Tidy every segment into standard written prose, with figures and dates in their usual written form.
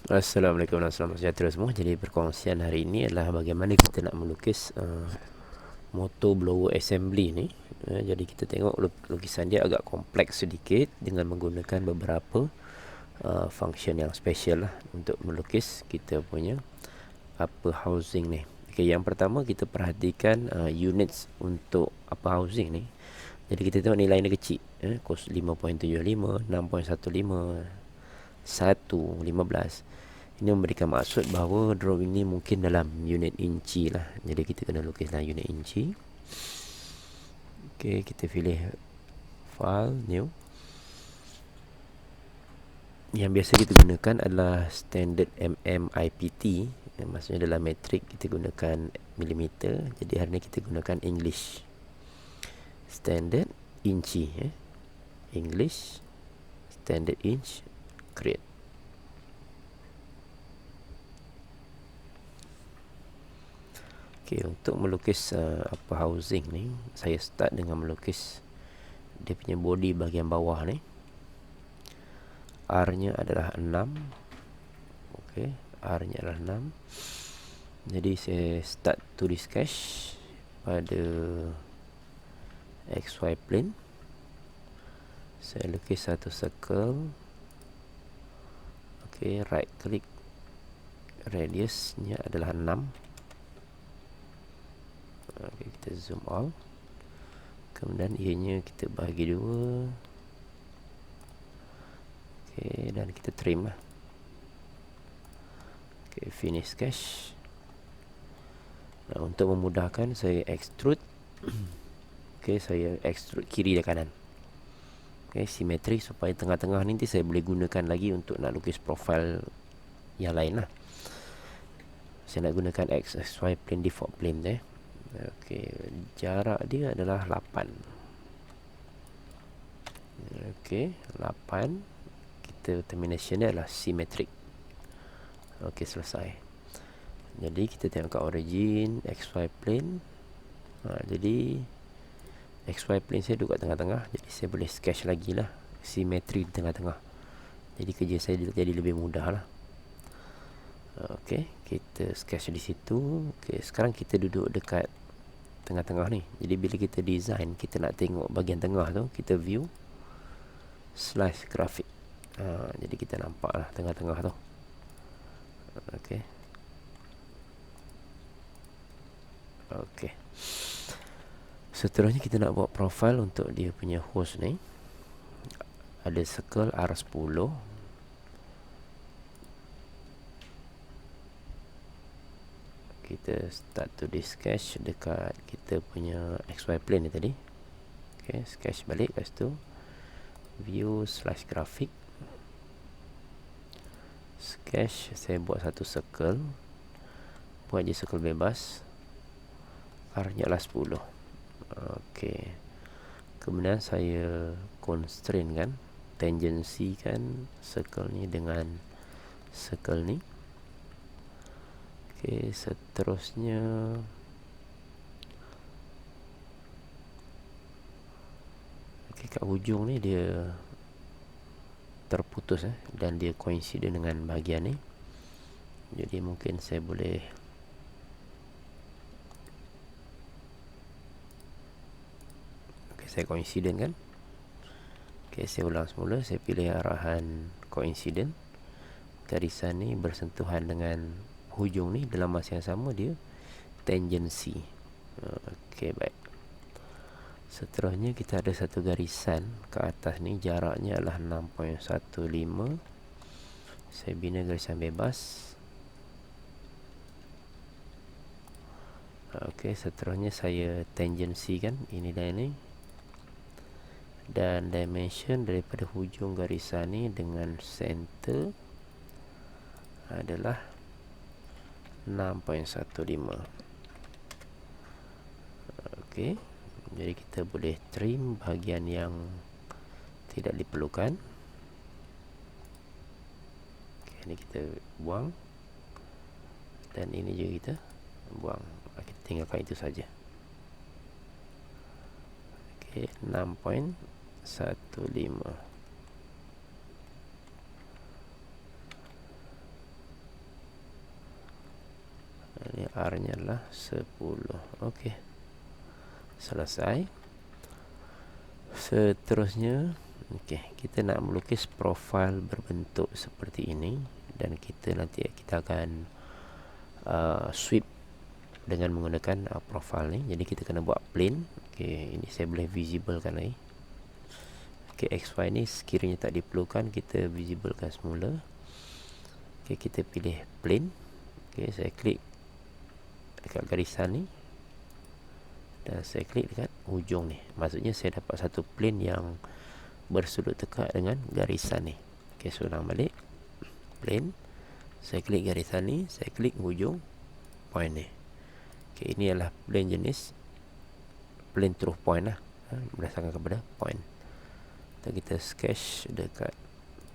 Assalamualaikum dan selamat sejahtera semua. Jadi perkongsian hari ini adalah bagaimana kita nak melukis motor blower assembly ni. Jadi kita tengok lukisan dia agak kompleks sedikit dengan menggunakan beberapa function yang special lah untuk melukis kita punya upper housing ni. Okay, yang pertama kita perhatikan units untuk upper housing ni. Jadi kita tengok nilai dia kecil, 5.75, 6.15, 1, 15. Ini memberikan maksud bahawa drawing ni mungkin dalam unit inci lah. Jadi kita kena lukis dalam unit inci. Okey, kita pilih file, new. Yang biasa kita gunakan adalah standard IPT. Maksudnya dalam metrik kita gunakan milimeter. Jadi hari ni kita gunakan English. Standard inci, English standard inch, create. Okay, untuk melukis upper housing ni, saya start dengan melukis dia punya body bahagian bawah ni. R-nya adalah 6. Okay, R-nya adalah 6. Jadi saya start tulis sketch pada XY plane. Saya lukis satu circle. Okay, right click. Radiusnya adalah 6. Okay, kita zoom all. Kemudian ianya kita bagi 2. Okay, dan kita trim lah. Okay, finish sketch. Nah, untuk memudahkan saya extrude. Okay, saya extrude kiri dan kanan. Okay, simetri supaya tengah-tengah nanti saya boleh gunakan lagi untuk nak lukis profile yang lain lah. Saya nak gunakan XY plane, default plane Okey, jarak dia adalah 8. Okey, 8. Kita termination dia adalah symmetric. Okey, selesai. Jadi kita tengok kat origin XY plane. Jadi XY plane saya duduk kat tengah-tengah. Jadi saya boleh sketch lagi lah simetri di tengah-tengah. Jadi kerja saya jadi lebih mudah lah. Okey, kita sketch di situ. Okey, sekarang kita duduk dekat tengah-tengah ni. Jadi bila kita design, kita nak tengok bahagian tengah tu, kita view slice graphic. Jadi kita nampak lah tengah-tengah tu. Okey. Okey. Seterusnya kita nak buat profile untuk dia punya host ni. Ada circle R10. Kita start to this sketch dekat kita punya XY plane ni tadi. Okay, sketch balik. Lepas tu view slash graphic, sketch. Saya buat satu circle. Buat je circle bebas. R nya adalah 10. Okay, kemudian saya constrain kan, tangency kan circle ni dengan circle ni. Okey, seterusnya kat hujung ni dia terputus dan dia coincident dengan bahagian ni. Jadi mungkin saya boleh saya coincident kan. Okey, saya ulang semula. Saya pilih arahan coincident. Garisan ni bersentuhan dengan hujung ni, dalam masa yang sama dia tangency. Okey, baik. Seterusnya kita ada satu garisan ke atas ni, jaraknya adalah 6.15. Saya bina garisan bebas. Okey, seterusnya saya tangency kan, ini dan ini. Dan dimension daripada hujung garisan ni dengan center adalah 6.15. Okey, jadi kita boleh trim bahagian yang tidak diperlukan. Okey, ini kita buang. Dan ini juga kita buang. Kita tinggalkan itu saja. Okey, 6.15. R nya adalah 10. Okey, selesai. Seterusnya, okey, kita nak melukis profil berbentuk seperti ini, dan kita nanti kita akan sweep dengan menggunakan profil ni. Jadi kita kena buat plane. Okey, ini saya boleh visiblekan lagi. Okey, XY ni sekiranya tak diperlukan, kita visiblekan semula. Okey, kita pilih plane. Okey, saya klik dekat garisan ni dan saya klik dekat hujung ni. Maksudnya saya dapat satu plane yang bersudut dekat dengan garisan ni. Okey, so ulang balik. Plane. Saya klik garisan ni, saya klik hujung point ni. Okey, ini adalah plane jenis plane through point lah, berdasarkan kepada point. Dan kita sketch dekat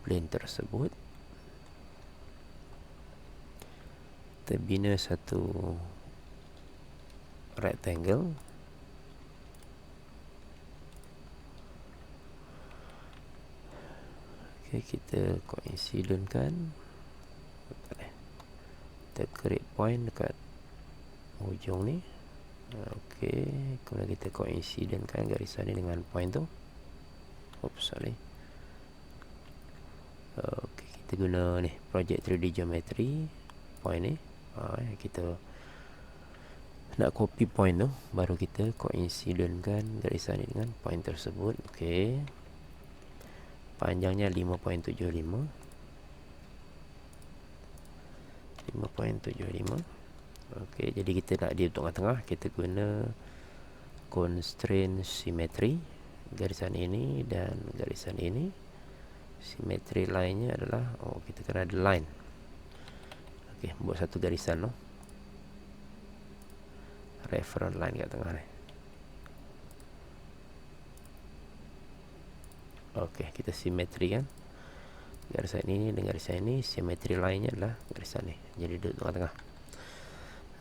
plane tersebut. Kita bina satu rectangle. Okey, kita coincidentkan. Kita create point dekat hujung ni. Okey, kemudian kita coincidentkan garisan ni dengan point tu. Oops, sorry. Okey, kita guna ni project 3D geometry point ni. Kita nak copy point tu, baru kita coincidentkan garisan ni dengan point tersebut. Okey, panjangnya 5.75. Okey, jadi kita nak dia tengah-tengah, kita guna constraint symmetry. Garisan ini dan garisan ini, symmetry line-nya adalah, kita kena ada line. Okey, buat satu garisan reference line kat tengah ni. Okey, kita symmetry kan garisan ini dengan garisan ini. Symmetry line-nya adalah garisan ni, jadi duduk tengah-tengah.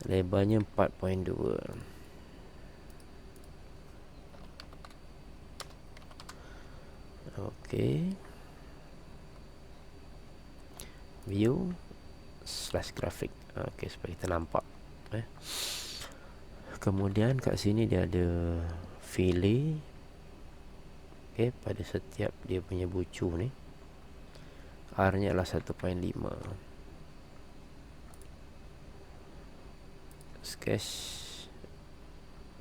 Lebarnya 4.2. Okey, view / graphic. Okey, supaya kita nampak. Kemudian kat sini dia ada fillet. Okey, pada setiap dia punya bucu ni, R nya adalah 1.5. Sketch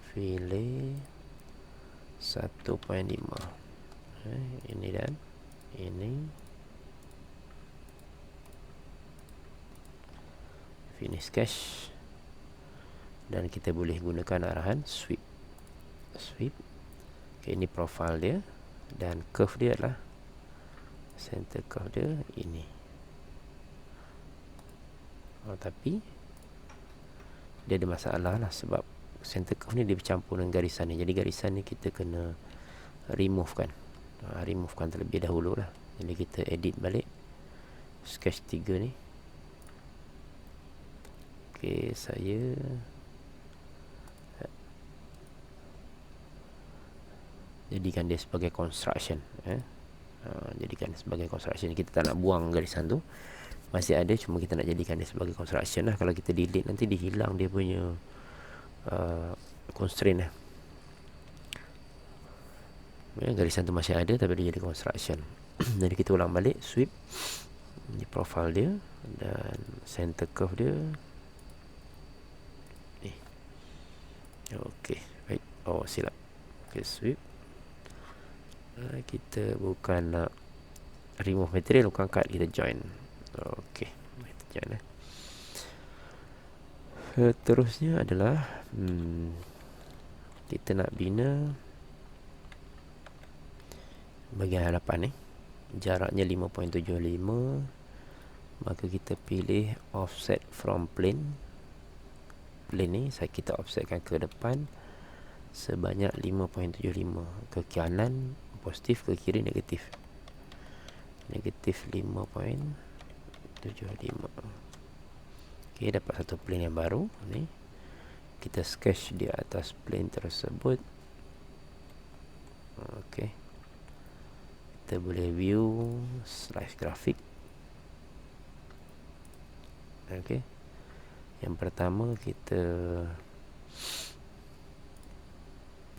fillet 1.5. Ini dan ini. Finish sketch. Dan kita boleh gunakan arahan sweep. Okay, ini profile dia, dan curve dia adalah center curve dia ini. Tapi dia ada masalah lah, sebab center curve ni dia bercampur dengan garisan ni. Jadi garisan ni kita kena remove kan. Removekan terlebih dahulu lah. Jadi kita edit balik sketch 3 ni. Okey, saya jadikan dia sebagai construction. Jadikan sebagai construction. Kita tak nak buang garisan tu, masih ada, cuma kita nak jadikan dia sebagai construction lah. Kalau kita delete, nanti dia hilang dia punya constraint lah. Garisan tu masih ada, tapi dia jadi construction. Jadi kita ulang balik, sweep di profile dia dan center curve dia ni. Okey, baik. Silap. Okey, sweep. Kita bukan nak remove material, bukan cut, kita join. Okey, kita join. Seterusnya adalah kita nak bina bahagian hadapan ni. Jaraknya 5.75. Maka kita pilih offset from plane. Plane ni kita offsetkan ke depan sebanyak 5.75. Ke kanan positif, ke kiri negatif. Negatif 5.75. Okey, dapat satu plane yang baru ni. Kita sketch di atas plane tersebut. Okey, kita boleh view / graphic. Okey, Yang pertama kita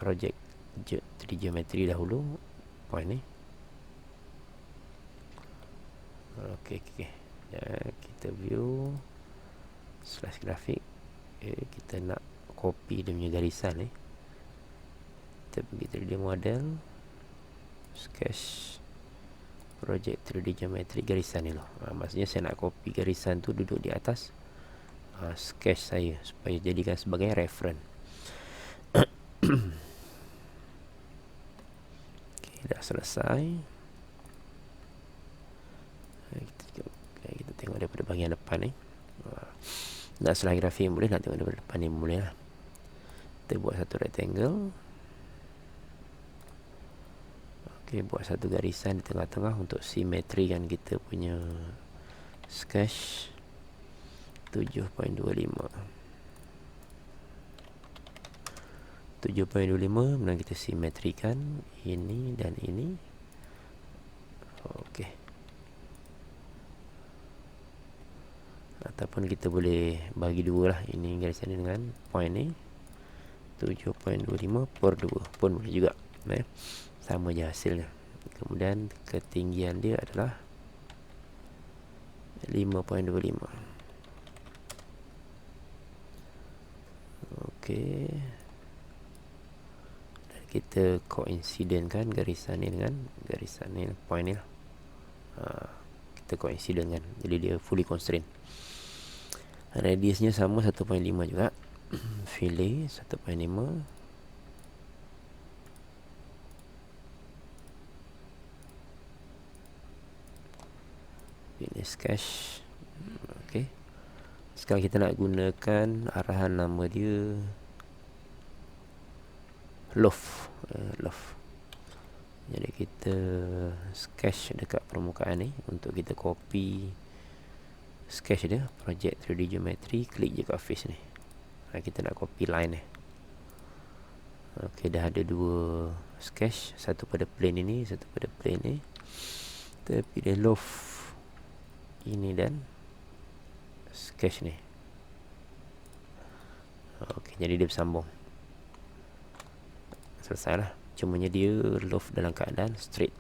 project 3D geometry dahulu, point ni. Okey. Kita view slash grafik. Kita nak copy dia punya garisan ni. Kita pergi 3D model, sketch, project 3D geometry, garisan ni lah. Maksudnya saya nak copy garisan tu duduk di atas sketch saya supaya jadikan sebagai reference. Okay, dah selesai. Kita tengok daripada bahagian depan ni. Nak slide grafik boleh, nak tengok daripada depan ni boleh lah. Kita buat satu rectangle. Okey, buat satu garisan di tengah-tengah untuk simetrikan kita punya sketch 7.25. 7.25 kemudian kita simetrikan ini dan ini. Okey. Ataupun kita boleh bagi dua lah, ini garisan ni dengan point ni 7.25 per 2 pun boleh juga, sama je hasilnya. Kemudian ketinggian dia adalah 5.25. Okey, dan kita coincidentkan garisan ni dengan garisan ni, point ni lah. Kita coincidentkan, jadi dia fully constraint. Radiusnya sama 1.5 juga. Fillet 1.5. Ini sketch. Okey. Sekarang kita nak gunakan arahan nama dia loft. Jadi kita sketch dekat permukaan ni untuk kita copy sketch dia, project 3D geometry, klik je kat face ni. Kita nak copy line ni. Okey, dah ada dua sketch, satu pada plane ini, satu pada plane ni. Kita pilih loft ini dan sketch ni. Okey, jadi dia bersambung. Selesailah. Cumanya dia loft dalam keadaan straight.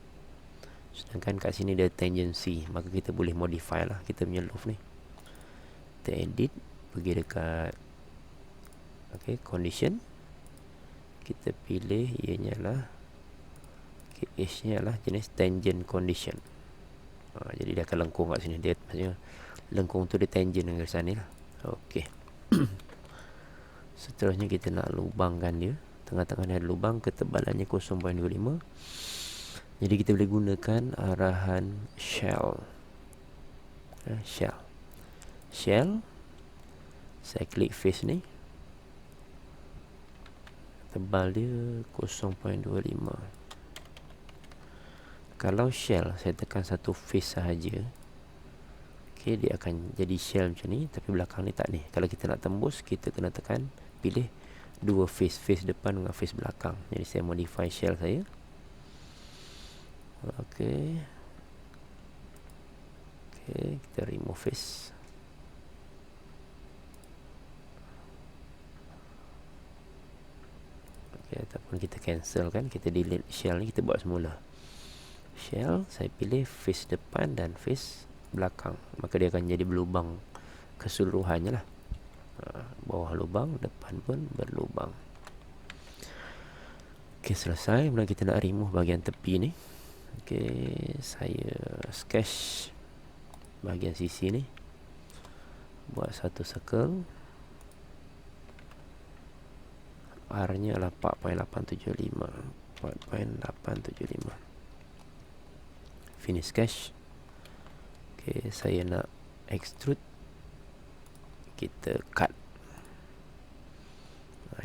Sedangkan kat sini dia tangency, maka kita boleh modify lah kita punya loft ni. Kita edit, pergi dekat condition. Kita pilih ianya lah, edge nya adalah jenis tangent condition. Jadi dia akan lengkung kat sini. Dia maksudnya lengkung tu dia tangent dengan garisan ni lah. Okey. Seterusnya kita nak lubangkan dia. Tengah-tengah ada lubang, ketebalannya 0.25. Jadi kita boleh gunakan arahan shell. Shell. Saya klik face ni. Tebal dia 0.25. Kalau shell, saya tekan satu face sahaja. Okey, dia akan jadi shell macam ni, tapi belakang ni tak ni. Kalau kita nak tembus, kita kena tekan, pilih dua face, face depan dengan face belakang. Jadi saya modify shell saya. Okey, kita remove face. Okey, ataupun kita cancel kan, kita delete shell ni, kita buat semula. Shell, saya pilih face depan dan face belakang, maka dia akan jadi berlubang keseluruhannya lah. Bawah lubang, depan pun berlubang. Okey, selesai. Kemudian kita nak remove bahagian tepi ni. Okey, saya sketch bahagian sisi ni. Buat satu circle. R nya adalah 4.875. 4.875. Finish sketch. Okey, saya nak extrude. Kita cut.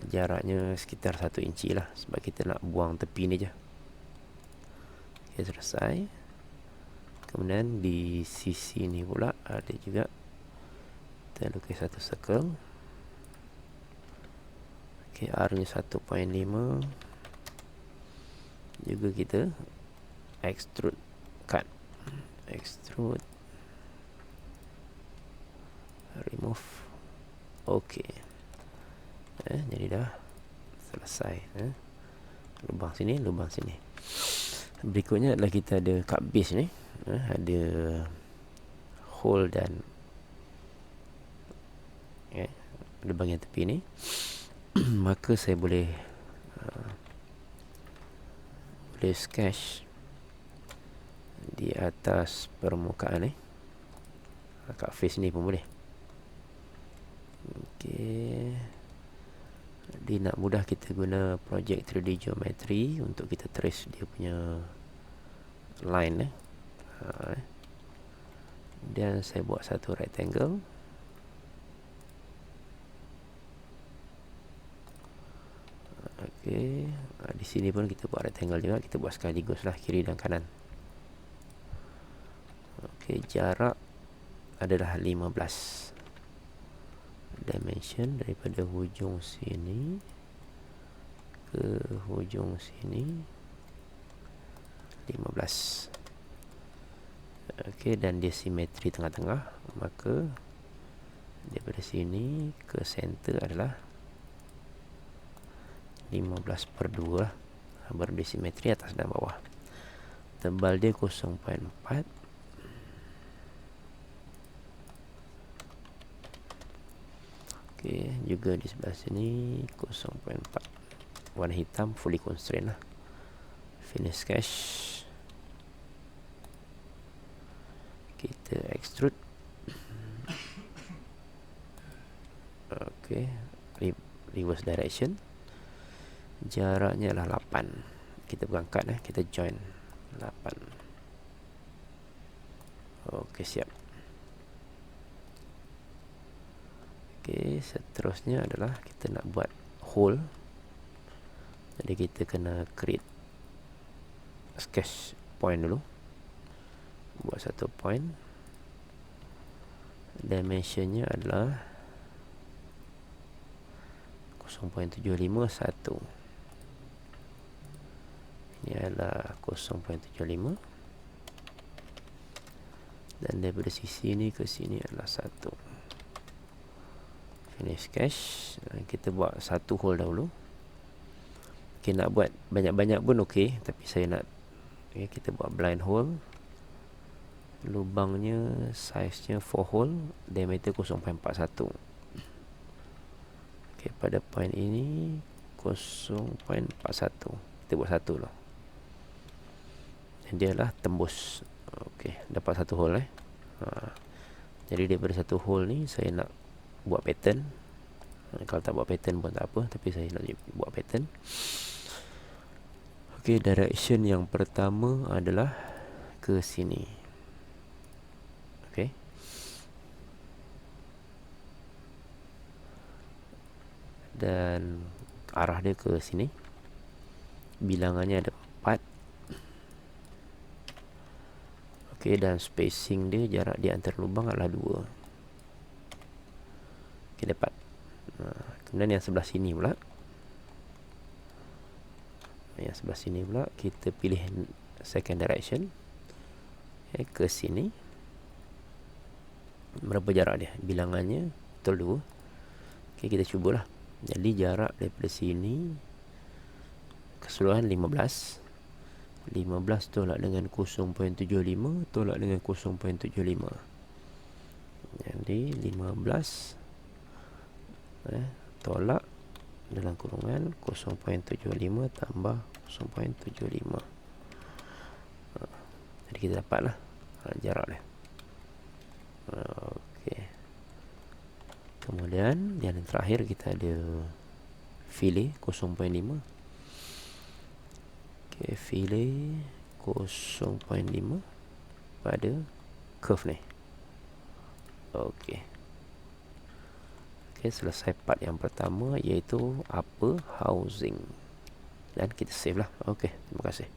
Jaraknya sekitar 1 inci lah, sebab kita nak buang tepi ni je. Okey, selesai. Kemudian di sisi ni pula ada juga, kita lukis satu circle. Okey, R nya 1.5. Juga kita extrude cut. Extrude, remove. Okey. Jadi dah selesai. Lubang sini, lubang sini. Berikutnya adalah kita ada kat base ni, ada hole dan ada bahagian tepi ni. Maka saya boleh sketch di atas permukaan ni, kat face ni pun boleh. Okey. Jadi nak mudah kita guna project 3D geometry untuk kita trace dia punya line dan saya buat satu rectangle. Okey, di sini pun kita buat rectangle juga, kita buat sekaligus lah kiri dan kanan. Okey, jarak adalah 15. Dimension daripada hujung sini ke hujung sini 15. Okey, dan dia simetri tengah-tengah, maka daripada sini ke center adalah 15/2 lah. Baru dia simetri atas dan bawah. Tebal dia 0.4. Okey, juga di sebelah sini 0.4. Warna hitam, fully constrained lah. Finish sketch. Kita extrude. Okey, reverse direction. Jaraknya adalah 8. Kita berangkat kita join 8. Okey, siap. Okey, seterusnya adalah kita nak buat hole. Jadi kita kena create sketch point dulu. Buat satu point. Dimensionnya adalah 0.751. Ini adalah 0.75. Dan daripada sisi ni ke sini adalah 1. Finish sketch. Kita buat satu hole dahulu. Okay, nak buat banyak-banyak pun okey, tapi saya nak kita buat blind hole. Lubangnya size-nya 4 hole, diameter 0.41. Okey, pada point ini 0.41. Kita buat satu lah. Dia lah tembus. Okey, dapat satu hole Jadi daripada satu hole ni saya nak buat pattern. Kalau tak buat pattern pun tak apa, tapi saya nak buat pattern. Okey, direction yang pertama adalah ke sini. Okey. Dan arah dia ke sini. Bilangannya ada 4. Okey, dan spacing dia, jarak di antara lubang adalah 2. Okey, dapat. Kemudian yang sebelah sini pula. Yang sebelah sini pula kita pilih second direction. Ke sini. Berapa jarak dia? Bilangannya betul 2. Okey, kita cubalah. Jadi jarak daripada sini keseluruhan 15. 15 tolak dengan 0.75 tolak dengan 0.75. Jadi 15 tolak dalam kurungan 0.75 tambah 0.75. Jadi kita dapatlah jarak dia. Okey. Kemudian yang terakhir kita ada fillet 0.5. Okey, fillet 0.5 pada curve ni. Okey. Okey, selesai part yang pertama, iaitu upper housing. Dan kita save lah. Okey, terima kasih.